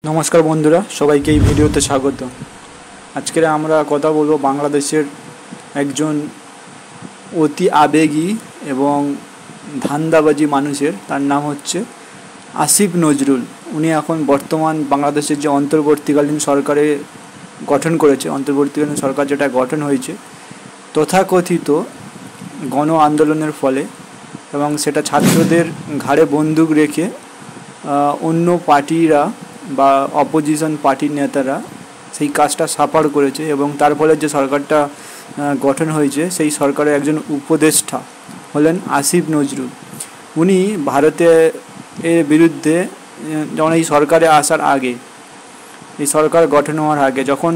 नमस्कार बंधुरा सबाई के भिडियोते स्वागत। आज के आमरा कथा बोलबो बांग्लादेशेर एकजन अति आवेगी एवं धांदाबाजी मानुषेर तार नाम होच्छे आसिफ नजरुल। उनी एखन बर्तमान बांग्लादेशेर जे अंतर्वर्तीकालीन सरकारे गठन करेছে अंतर्वर्तीकालीन सरकार जेटा गठन हयेছে तथाकथित गण आंदोलनेर फले एवं सेटा छात्रदेर घाड़े बंदूक रेखे अन्य पार्टीरा বা অপোজিশন পার্টির নেতারা সেই কাজটা সাফার করেছে এবং তার ফলে যে সরকারটা গঠন হয়েছে সেই সরকারের একজন উপদেষ্টা হলেন আসিফ নজরুল। উনি ভারতের বিরুদ্ধে যখন এই সরকারে আসার আগে এই সরকার গঠন হওয়ার আগে যখন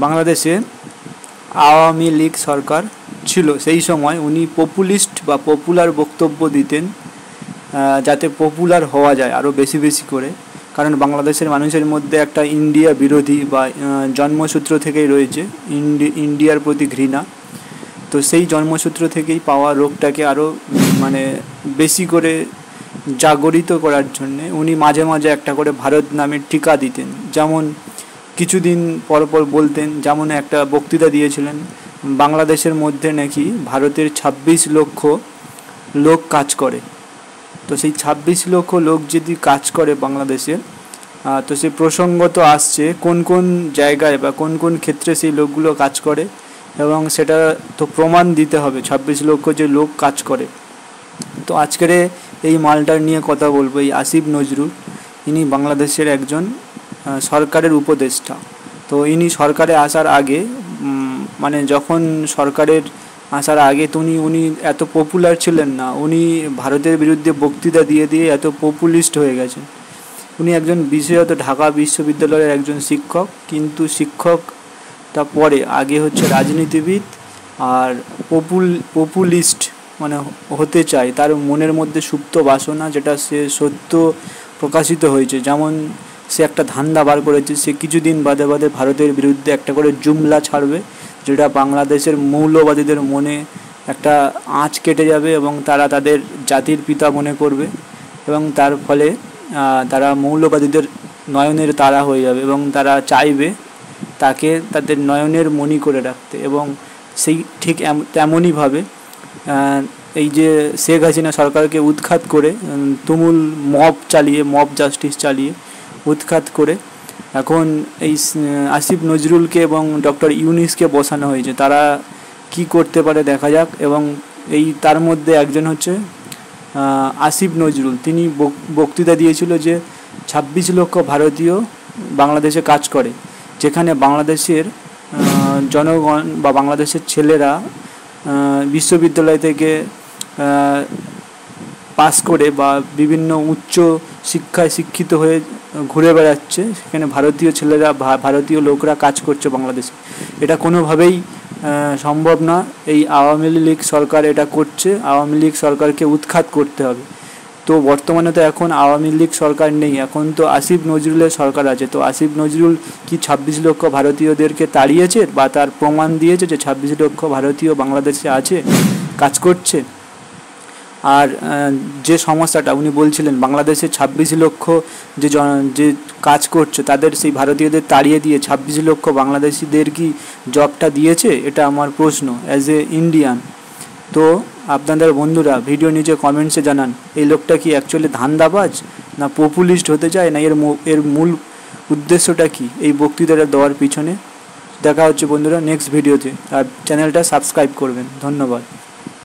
বাংলাদেশে আওয়ামী লীগ সরকার ছিল সেই সময় উনি পপুলিস্ট বা পপুলার বক্তব্য দিতেন যাতে পপুলার হওয়া যায় আরও বেশি বেশি করে। कारण बांग्लादेशेर मानुषेर मध्य एक इंडिया बिरोधी बा जन्मसूत्र थेकेई रयेछे इंडियार प्रति घृणा। तो सेई जन्मसूत्र थेकेई पावा रोगटाके आरो माने बेशी करे जागरित करार जन्य उनी माझे माझे एकटा करे भारत नामे टीका दितेन। जेमन किछुदिन पर पर बोलतेन जेमन एकटा बक्तृता दिएछिलेन बांग्लादेशेर मध्य नाकि भारतेर 26 लक्ष लोक काज करे। तो सेई 26 लक्ष लोक यदि काज करे बांग्लादेशे तो से प्रसंगत आसছে কোন কোন জায়গায় বা কোন কোন ক্ষেত্রে সেই লোকগুলো কাজ করে এবং সেটা তো প্রমাণ দিতে হবে 26 লক্ষ যে লোক কাজ করে। তো আজকের এই মালটার নিয়ে কথা বলবো। এই আসিফ নজরুল ইনি বাংলাদেশের একজন সরকারের উপদেষ্টা। তো ইনি সরকারে আসার আগে মানে যখন সরকারের आसार आगे तो उनी एत पपुलार छिलेन ना। उनी भारतेर बिरुद्धे बक्तृता दिए दिए एत पपुलिस्ट हो गेछेन। उनी एकजन विशेषत ढाका विश्वविद्यालयेर एकजन शिक्षक किन्तु शिक्षकटा परे आगे होच्छे राजनीतिविद और पपुलिस्ट माने होते चाय तार मनेर मध्य सुप्त बासना जेटा से सत्य प्रकाशित हयेछे। जेमन से एक धांदा बार करेছে से কিছুদিন বাদে বাদে ভারতের বিরুদ্ধে একটা করে জুমলা ছাড়বে যেটা বাংলাদেশের মৌলবাদীদের মনে একটা আঁচ কেটে যাবে এবং তারা তাদের জাতির পিতা মনে করবে এবং তার ফলে তারা মৌলবাদীদের নয়নের তারা হয়ে যাবে এবং তারা চাইবে তাকে তাদের নয়নের মণি করে রাখতে। এবং সেই ঠিক তেমনই ভাবে এই যে শেখ হাসিনা সরকারকে উৎখাত করে তুমুল মব চালিয়ে মব জাস্টিস চালিয়ে উৎখাত করে এখন এই আসিফ নজরুলকে এবং ডক্টর ইউনিসকে বসানো হয়েছে। তারা কি করতে পারে দেখা যাক। এবং এই তার মধ্যে একজন হচ্ছে আসিফ নজরুল। তিনি বক্তৃতা দিয়েছিল যে 26 লক্ষ ভারতীয় বাংলাদেশে কাজ করে, যেখানে বাংলাদেশের জনগণ বা বাংলাদেশের ছেলেরা বিশ্ববিদ্যালয় থেকে পাস করে বা বিভিন্ন উচ্চ শিক্ষায় শিক্ষিত হয়ে ঘুরে বেড়াচ্ছে, সেখানে ভারতীয় ছেলেরা ভারতীয় লোকরা কাজ করছে বাংলাদেশে। এটা কোনোভাবেই সম্ভব না। এই আওয়ামী লীগ সরকার এটা করছে। আওয়ামী লীগ সরকারকে উৎখাত করতে হবে। তো বর্তমানে তো এখন আওয়ামী লীগ সরকার নেই, এখন তো আসিফ নজরুলের সরকার আছে। তো আসিফ নজরুল কি 26 লক্ষ ভারতীয়দেরকে তাড়িয়েছে বা তার প্রমাণ দিয়েছে যে 26 লক্ষ ভারতীয় বাংলাদেশে আছে কাজ করছে। আর যে সমস্যাটা উনি বলছিলেন বাংলাদেশে 26 লক্ষ যে কাজ করছে তাদের সেই ভারতীয়দের তাড়িয়ে দিয়ে 26 লক্ষ বাংলাদেশিদের কি জবটা দিয়েছে, এটা আমার প্রশ্ন অ্যাজ এ ইন্ডিয়ান। তো আপনাদের বন্ধুরা ভিডিও নিচে কমেন্টসে জানান এই লোকটা কি অ্যাকচুয়ালি ধান্দাবাজ না পপুলিস্ট হতে চায় না এর মূল উদ্দেশ্যটা কি এই বক্তৃতাটা দেওয়ার পিছনে। দেখা হচ্ছে বন্ধুরা নেক্সট ভিডিওতে। আর চ্যানেলটা সাবস্ক্রাইব করবেন। ধন্যবাদ।